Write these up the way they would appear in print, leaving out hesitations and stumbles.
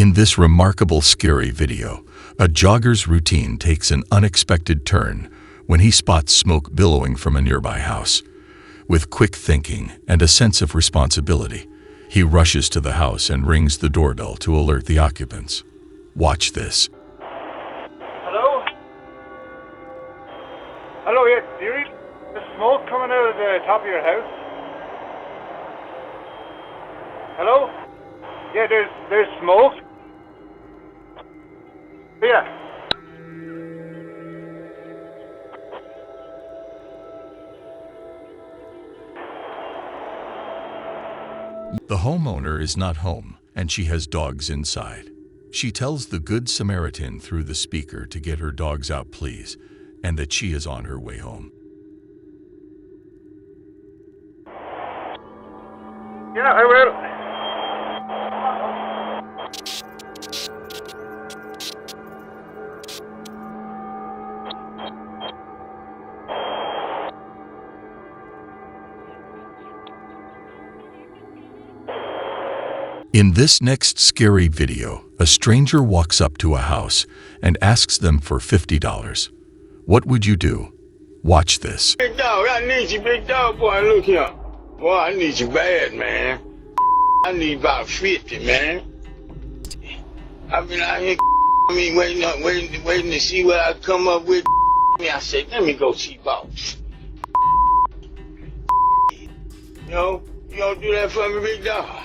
In this remarkable scary video, a jogger's routine takes an unexpected turn when he spots smoke billowing from a nearby house. With quick thinking and a sense of responsibility, he rushes to the house and rings the doorbell to alert the occupants. Watch this. Hello? Hello, yes, Eerie? There's smoke coming out of the top of your house. Hello? Yeah, there's smoke. Yeah. The homeowner is not home, and she has dogs inside. She tells the Good Samaritan through the speaker to get her dogs out, please, and that she is on her way home. Yeah, I will. In this next scary video, a stranger walks up to a house and asks them for $50. What would you do? Watch this. Big dog, I need you, big dog, boy, look here. Boy, I need you bad, man. I need about 50, man. I've been out here waiting to see what I come up with. I said, let me go see boss. You don't do that for me, big dog.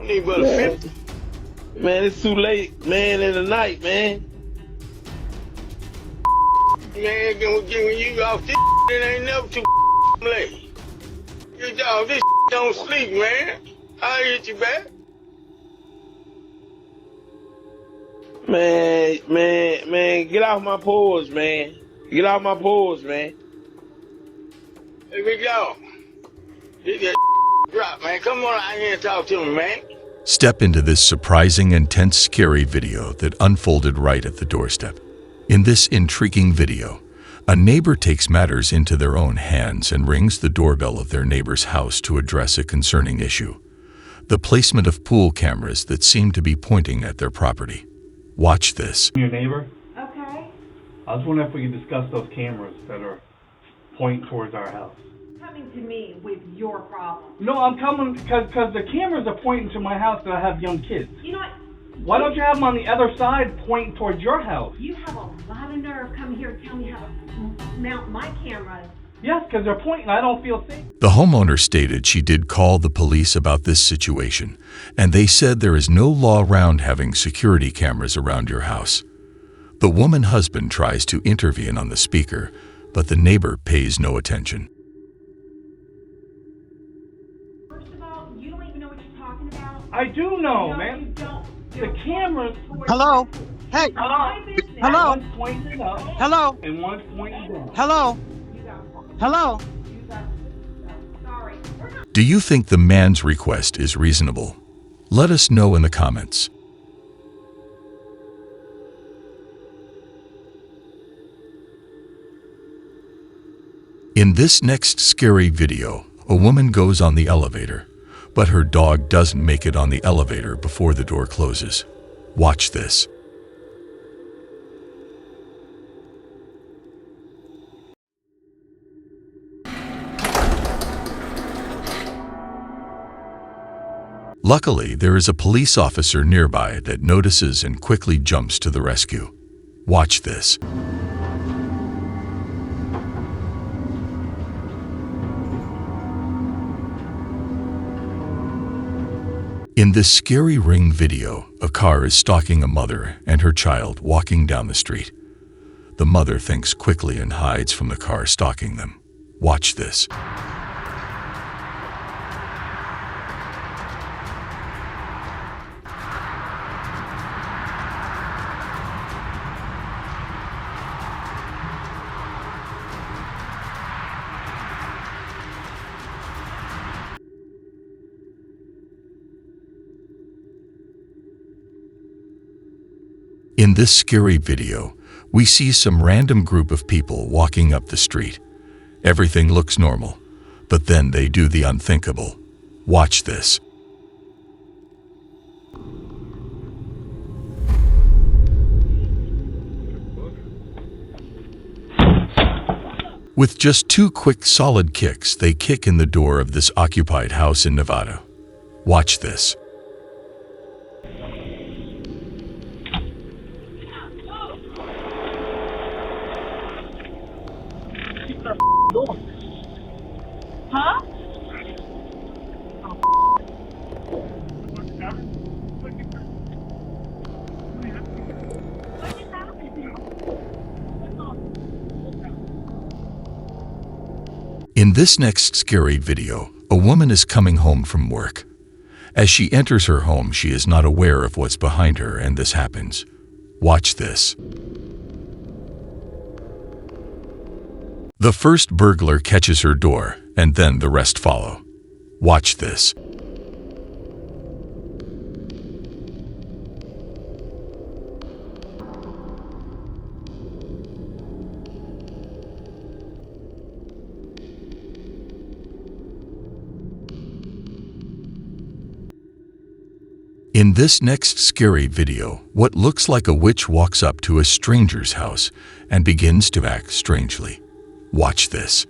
I need about 50. Man, it's too late, man, in the night, man. Man, giving you off this, it ain't never too late. Big dog, this don't sleep, man. I'll hit you back. Man, get off my paws, man. Get off my paws, man. Hey, big dog. Get that drop, man. Come on out here and talk to me, man. Step into this surprising, intense, scary video that unfolded right at the doorstep. In this intriguing video, a neighbor takes matters into their own hands and rings the doorbell of their neighbor's house to address a concerning issue: the placement of pool cameras that seem to be pointing at their property. Watch this. Your neighbor? Okay. I was wondering if we could discuss those cameras that are pointing towards our house. Coming to me with your problem. No, I'm coming because the cameras are pointing to my house and I have young kids. You know what? Why don't you have them on the other side pointing towards your house? You have a lot of nerve coming here to tell me how to mount my cameras. Yes, because they're pointing. I don't feel safe. The homeowner stated she did call the police about this situation, and they said there is no law around having security cameras around your house. The woman husband tries to intervene on the speaker, but the neighbor pays no attention. First of all, you don't even know what you're talking about. I do know, No, man. you don't. The cameras. Hello? Hey. My business. Hello? One's pointing up Hello? and one's pointing down. Hello? You got Hello? You got sorry. We're not. Do you think the man's request is reasonable? Let us know in the comments. In this next scary video, a woman goes on the elevator, but her dog doesn't make it on the elevator before the door closes. Watch this. Luckily, there is a police officer nearby that notices and quickly jumps to the rescue. Watch this. In this scary Ring video, a car is stalking a mother and her child walking down the street. The mother thinks quickly and hides from the car stalking them. Watch this. In this scary video, we see some random group of people walking up the street. Everything looks normal, but then they do the unthinkable. Watch this. With just 2 quick solid kicks, they kick in the door of this occupied house in Nevada. Watch this. Huh? In this next scary video, a woman is coming home from work. As she enters her home, she is not aware of what's behind her, and this happens. Watch this. The first burglar catches her door, and then the rest follow. Watch this. In this next scary video, what looks like a witch walks up to a stranger's house and begins to act strangely. Watch this.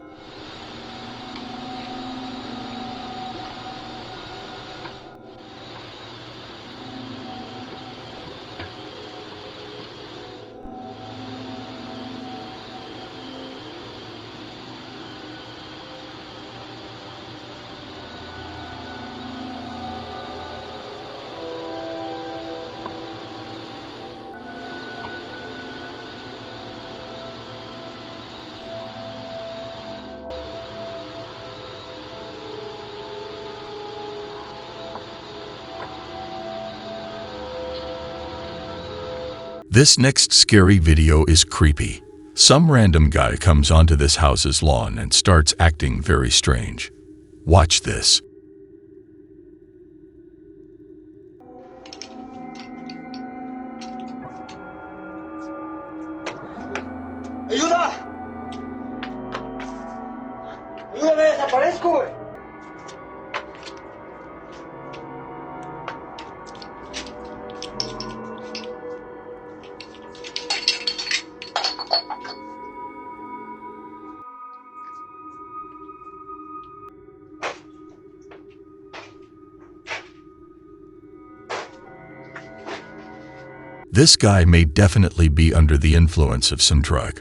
This next scary video is creepy. Some random guy comes onto this house's lawn and starts acting very strange. Watch this. ¡Ayuda! ¡Ayúdame, desaparezco, güey! This guy may definitely be under the influence of some drug.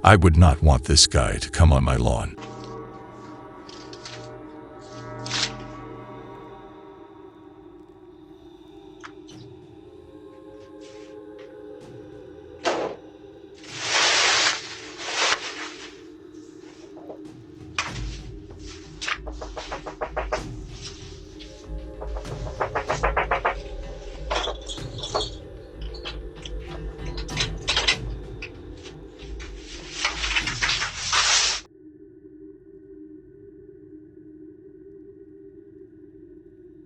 I would not want this guy to come on my lawn.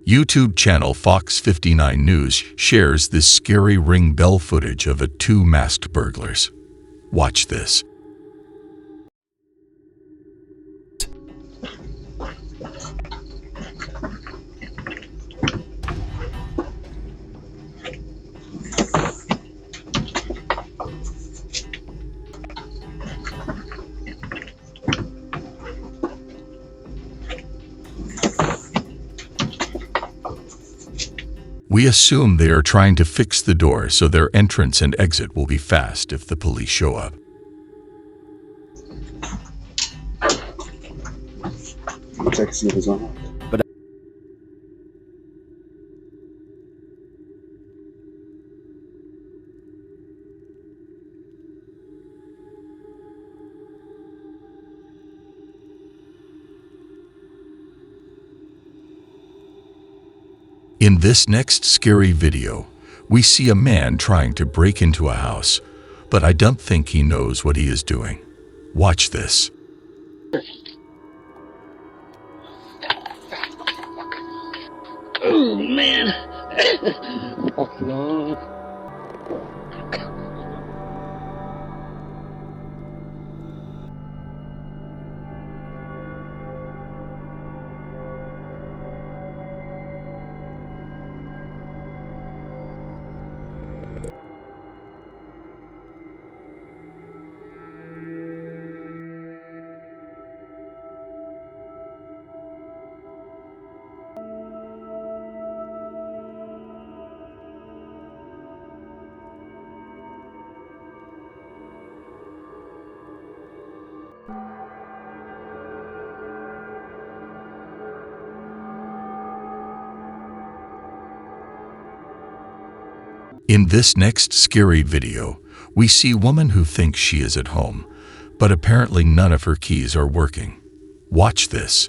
YouTube channel Fox 59 News shares this scary ring bell footage of 2 masked burglars. Watch this. We assume they are trying to fix the door so their entrance and exit will be fast if the police show up. Check to see if it's on. In this next scary video, we see a man trying to break into a house, but I don't think he knows what he is doing. Watch this. Oh, man. In this next scary video, we see a woman who thinks she is at home, but apparently none of her keys are working. Watch this.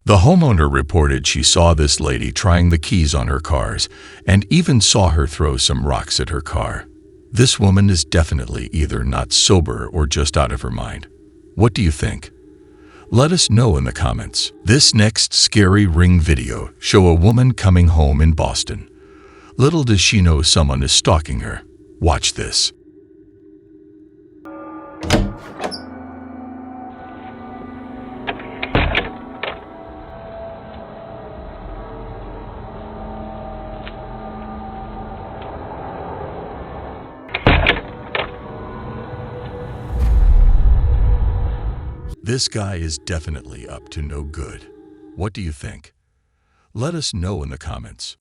The homeowner reported she saw this lady trying the keys on her cars and even saw her throw some rocks at her car. This woman is definitely either not sober or just out of her mind. What do you think? Let us know in the comments. This next scary Ring video shows a woman coming home in Boston. Little does she know someone is stalking her. Watch this. This guy is definitely up to no good. What do you think? Let us know in the comments.